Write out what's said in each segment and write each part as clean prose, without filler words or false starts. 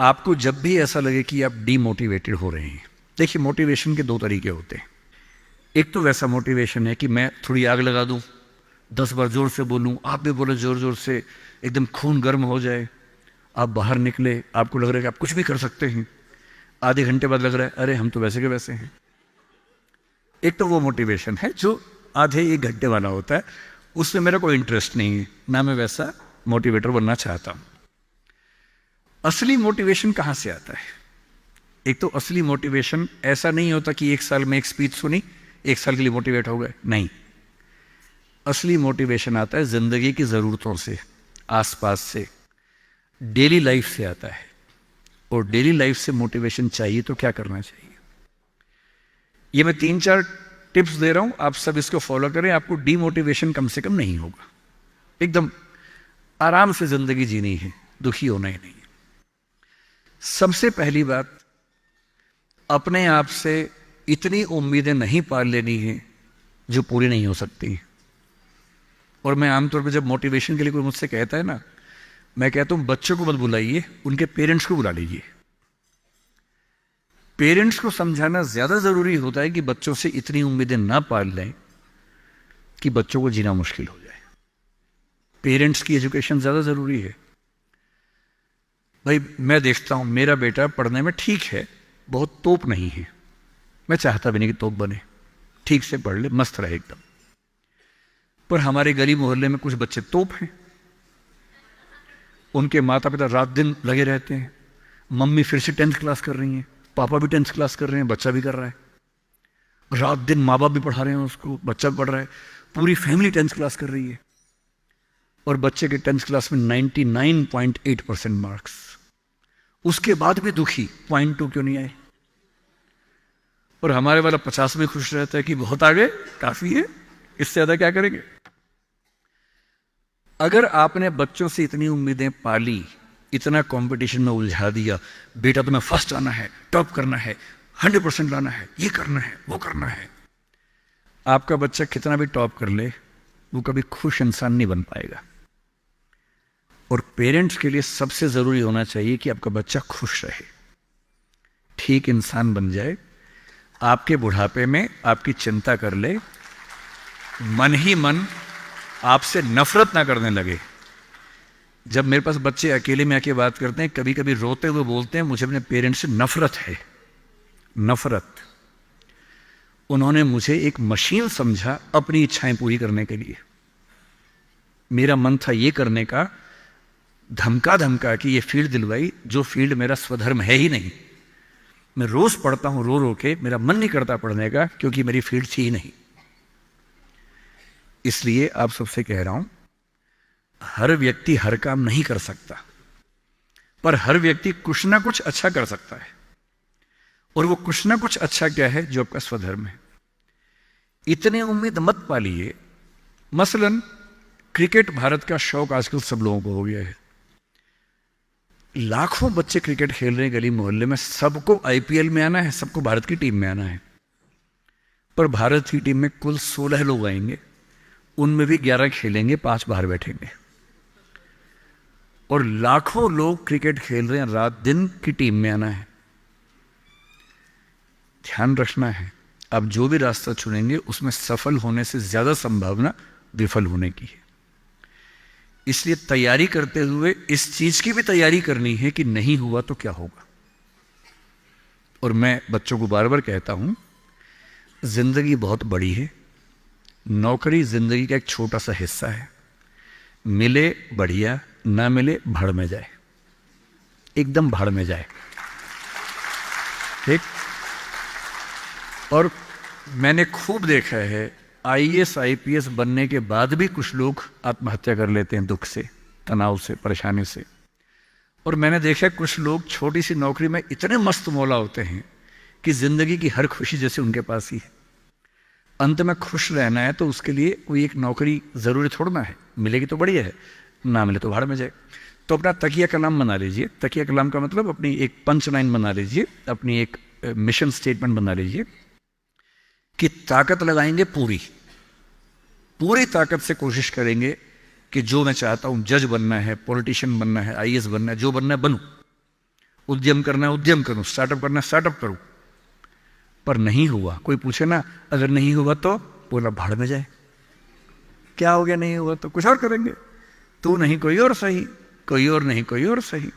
आपको जब भी ऐसा लगे कि आप डीमोटिवेटेड हो रहे हैं, देखिए मोटिवेशन के दो तरीके होते हैं। एक तो वैसा मोटिवेशन है कि मैं थोड़ी आग लगा दूं, 10 बार जोर से बोलूं, आप भी बोले जोर जोर से, एकदम खून गर्म हो जाए, आप बाहर निकले, आपको लग रहा है कि आप कुछ भी कर सकते हैं, आधे घंटे बाद लग रहा है अरे हम तो वैसे के वैसे हैं। एक तो वो मोटिवेशन है जो आधे एक घंटे वाला होता है, उसमें मेरा कोई इंटरेस्ट नहीं है, ना मैं वैसा मोटिवेटर बनना चाहता हूं। असली मोटिवेशन कहां से आता है? एक तो असली मोटिवेशन ऐसा नहीं होता कि एक साल में एक स्पीच सुनी, एक साल के लिए मोटिवेट हो गए, नहीं। असली मोटिवेशन आता है जिंदगी की जरूरतों से, आसपास से, डेली लाइफ से आता है। और डेली लाइफ से मोटिवेशन चाहिए तो क्या करना चाहिए? ये मैं 3-4 टिप्स दे रहा हूं, आप सब इसको फॉलो करें, आपको डीमोटिवेशन कम से कम नहीं होगा। एकदम आराम से जिंदगी जीनी है, दुखी होना ही नहीं है। सबसे पहली बात, अपने आप से इतनी उम्मीदें नहीं पाल लेनी है जो पूरी नहीं हो सकती। और मैं आमतौर पर जब मोटिवेशन के लिए कोई मुझसे कहता है ना, मैं कहता हूं बच्चों को मत बुलाइए, उनके पेरेंट्स को बुला लीजिए। पेरेंट्स को समझाना ज्यादा जरूरी होता है कि बच्चों से इतनी उम्मीदें ना पाल लें कि बच्चों को जीना मुश्किल हो जाए। पेरेंट्स की एजुकेशन ज्यादा जरूरी है। भाई मैं देखता हूं मेरा बेटा पढ़ने में ठीक है, बहुत तोप नहीं है, मैं चाहता भी नहीं कि तोप बने, ठीक से पढ़ ले, मस्त रहे एकदम। पर हमारे गली मोहल्ले में कुछ बच्चे तोप हैं, उनके माता पिता रात दिन लगे रहते हैं, मम्मी फिर से 10th क्लास कर रही हैं, पापा भी 10th क्लास कर रहे हैं, बच्चा भी कर रहा है, रात दिन माँ बाप भी पढ़ा रहे हैं उसको, बच्चा भी पढ़ रहा है, पूरी फैमिली 10th क्लास कर रही है। और बच्चे के 10th क्लास में 99.8% मार्क्स, उसके बाद भी दुखी, 0.2 क्यों नहीं आए? और हमारे वाला 50 में खुश रहता है कि बहुत आगे, काफी है, इससे ज्यादा क्या करेंगे? अगर आपने बच्चों से इतनी उम्मीदें पाली, इतना कंपटीशन में उलझा दिया, बेटा तुम्हें फर्स्ट आना है, टॉप करना है, 100% लाना है, ये करना है, वो करना है, आपका बच्चा कितना भी टॉप कर ले, वो कभी खुश इंसान नहीं बन पाएगा। और पेरेंट्स के लिए सबसे जरूरी होना चाहिए कि आपका बच्चा खुश रहे, ठीक इंसान बन जाए, आपके बुढ़ापे में आपकी चिंता कर ले, मन ही मन आपसे नफरत ना करने लगे। जब मेरे पास बच्चे अकेले में आके बात करते हैं, कभी कभी रोते हुए बोलते हैं मुझे अपने पेरेंट्स से नफरत है, नफरत। उन्होंने मुझे एक मशीन समझा अपनी इच्छाएं पूरी करने के लिए। मेरा मन था ये करने का, धमका धमका कि ये फील्ड दिलवाई जो फील्ड मेरा स्वधर्म है ही नहीं। मैं रोज पढ़ता हूं रो रो के, मेरा मन नहीं करता पढ़ने का क्योंकि मेरी फील्ड थी ही नहीं। इसलिए आप सबसे कह रहा हूं, हर व्यक्ति हर काम नहीं कर सकता, पर हर व्यक्ति कुछ ना कुछ अच्छा कर सकता है। और वो कुछ ना कुछ अच्छा क्या है? जो आपका स्वधर्म है। इतने उम्मीद मत पालिए। मसलन क्रिकेट भारत का शौक आजकल सब लोगों को हो गया है, लाखों बच्चे क्रिकेट खेल रहे हैं गली मोहल्ले में, सबको आईपीएल में आना है, सबको भारत की टीम में आना है। पर भारत की टीम में कुल 16 लोग आएंगे, उनमें भी 11 खेलेंगे, 5 बाहर बैठेंगे। और लाखों लोग क्रिकेट खेल रहे हैं, रात दिन की टीम में आना है। ध्यान रखना है, आप जो भी रास्ता चुनेंगे उसमें सफल होने से ज्यादा संभावना विफल होने की है। इसलिए तैयारी करते हुए इस चीज की भी तैयारी करनी है कि नहीं हुआ तो क्या होगा। और मैं बच्चों को बार बार कहता हूं, जिंदगी बहुत बड़ी है, नौकरी जिंदगी का एक छोटा सा हिस्सा है। मिले बढ़िया, ना मिले भाड़ में जाए, एकदम भाड़ में जाए, ठीक। और मैंने खूब देखा है, आईएएस आईपीएस बनने के बाद भी कुछ लोग आत्महत्या कर लेते हैं, दुख से, तनाव से, परेशानी से। और मैंने देखा कुछ लोग छोटी सी नौकरी में इतने मस्त मौला होते हैं कि जिंदगी की हर खुशी जैसे उनके पास ही है। अंत में खुश रहना है तो उसके लिए कोई एक नौकरी जरूरी थोड़ना है, मिलेगी तो बढ़िया है, ना मिले तो भाड़ में जाए। तो अपना तकिया कलाम बना लीजिए। तकिया कलाम का मतलब अपनी एक पंच लाइन बना लीजिए, अपनी एक मिशन स्टेटमेंट बना लीजिए कि ताकत लगाएंगे, पूरी पूरी ताकत से कोशिश करेंगे कि जो मैं चाहता हूं, जज बनना है, पॉलिटिशियन बनना है, आईएएस बनना है, जो बनना है बनूं। उद्यम करना है उद्यम करूं, स्टार्टअप करना है स्टार्टअप करूं, पर नहीं हुआ। कोई पूछे ना अगर नहीं हुआ तो बोला भाड़ में जाए, क्या हो गया नहीं हुआ तो कुछ और करेंगे, तू नहीं कोई और सही, कोई और नहीं कोई और सही।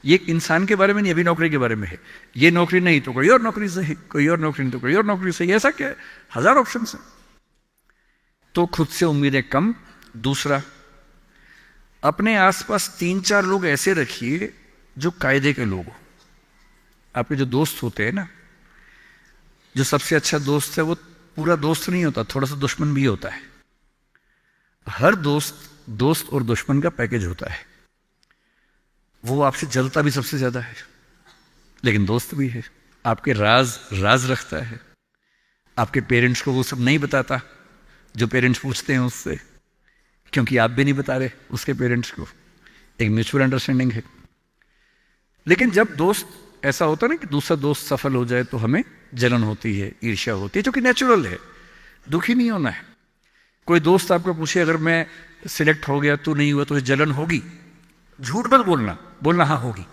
ये इंसान के बारे में नहीं, अभी नौकरी के बारे में है। ये नौकरी नहीं तो कोई और नौकरी सही, कोई और नौकरी नहीं तो कोई और नौकरी सही, ऐसा क्या है, हजार ऑप्शन है। तो खुद से उम्मीदें कम। दूसरा, अपने आसपास 3-4 लोग ऐसे रखिए जो कायदे के लोग हो। आपके जो दोस्त होते हैं ना, जो सबसे अच्छा दोस्त है वो पूरा दोस्त नहीं होता, थोड़ा सा दुश्मन भी होता है। हर दोस्त और दुश्मन का पैकेज होता है। वो आपसे जलता भी सबसे ज्यादा है, लेकिन दोस्त भी है। आपके राज रखता है। आपके पेरेंट्स को वो सब नहीं बताता जो पेरेंट्स पूछते हैं उससे, क्योंकि आप भी नहीं बता रहे उसके पेरेंट्स को। एक म्यूचुअल अंडरस्टैंडिंग है। लेकिन जब दोस्त ऐसा होता है ना कि दूसरा दोस्त सफल हो जाए तो हमें जलन होती है, ईर्ष्या होती है, जो कि नेचुरल है। दुखी नहीं होना है। कोई दोस्त आपको पूछे अगर मैं सिलेक्ट हो गया तू नहीं हुआ तो जलन होगी, झूठ मत बोलना हाँ होगी,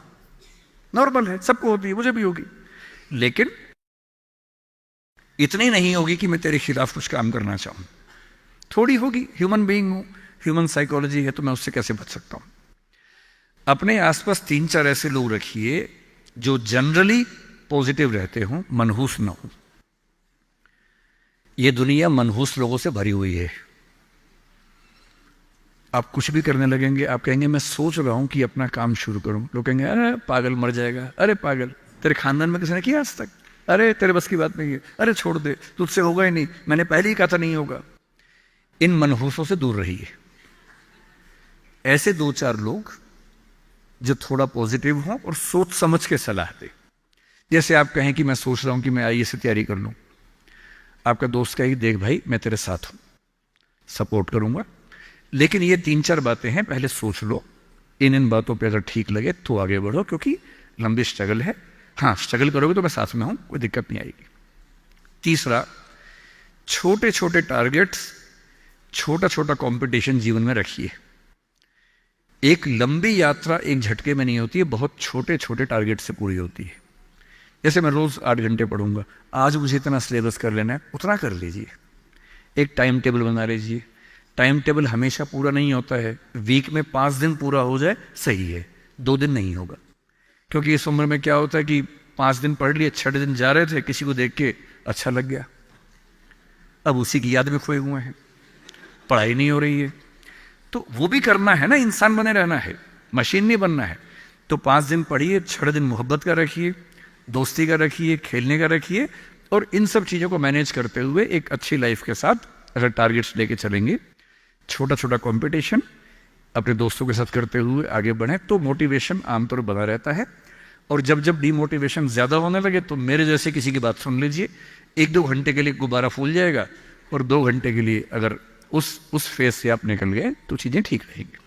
नॉर्मल है, सबको होती है, मुझे भी होगी, लेकिन इतनी नहीं होगी कि मैं तेरे खिलाफ कुछ काम करना चाहूं। थोड़ी होगी, ह्यूमन बीइंग हूं, ह्यूमन साइकोलॉजी है, तो मैं उससे कैसे बच सकता हूं। अपने आसपास 3-4 ऐसे लोग रखिए जो जनरली पॉजिटिव रहते हों, मनहूस ना हो। यह दुनिया मनहूस लोगों से भरी हुई है। आप कुछ भी करने लगेंगे, आप कहेंगे मैं सोच रहा हूं कि अपना काम शुरू करूं, लोग कहेंगे अरे पागल मर जाएगा, अरे पागल, तेरे खानदान में किसी ने किया आज तक, अरे तेरे बस की बात नहीं है, अरे छोड़ दे, तुझसे होगा ही नहीं, मैंने पहले ही कहा था नहीं होगा। इन मनहूसों से दूर रहिए। ऐसे 2-4 लोग जो थोड़ा पॉजिटिव हों और सोच समझ के सलाह दे। जैसे आप कहें कि मैं सोच रहा हूं कि मैं आईएएस की तैयारी कर लूं, आपका दोस्त कहेगी देख भाई मैं तेरे साथ हूं, सपोर्ट करूंगा, लेकिन ये 3-4 बातें हैं, पहले सोच लो, इन बातों पे अगर ठीक लगे तो आगे बढ़ो, क्योंकि लंबी स्ट्रगल है। हाँ, स्ट्रगल करोगे तो मैं साथ में हूं, कोई दिक्कत नहीं आएगी। तीसरा, छोटे छोटे टारगेट्स, छोटा छोटा कंपटीशन जीवन में रखिए। एक लंबी यात्रा एक झटके में नहीं होती है, बहुत छोटे छोटे टारगेट से पूरी होती है। जैसे मैं रोज 8 घंटे पढ़ूंगा, आज मुझे इतना सिलेबस कर लेना है, उतना कर लीजिए। एक टाइम टेबल बना लीजिए। टाइम टेबल हमेशा पूरा नहीं होता है, वीक में 5 दिन पूरा हो जाए सही है, 2 दिन नहीं होगा। क्योंकि इस उम्र में क्या होता है कि 5 दिन पढ़ लिए, 6 दिन जा रहे थे, किसी को देख के अच्छा लग गया, अब उसी की याद में खोए हुए हैं, पढ़ाई नहीं हो रही है। तो वो भी करना है ना, इंसान बने रहना है, मशीन नहीं बनना है। तो 5 दिन पढ़िए, 6 दिन मोहब्बत का रखिए, दोस्ती का रखिए, खेलने का रखिए, और इन सब चीज़ों को मैनेज करते हुए एक अच्छी लाइफ के साथ अगर टारगेट्स लेके चलेंगे, छोटा छोटा कंपटीशन अपने दोस्तों के साथ करते हुए आगे बढ़े, तो मोटिवेशन आमतौर पर बना रहता है। और जब जब डीमोटिवेशन ज़्यादा होने लगे तो मेरे जैसे किसी की बात सुन लीजिए, 1-2 घंटे के लिए गुब्बारा फूल जाएगा, और 2 घंटे के लिए अगर उस फेज से आप निकल गए तो चीज़ें ठीक रहेंगी।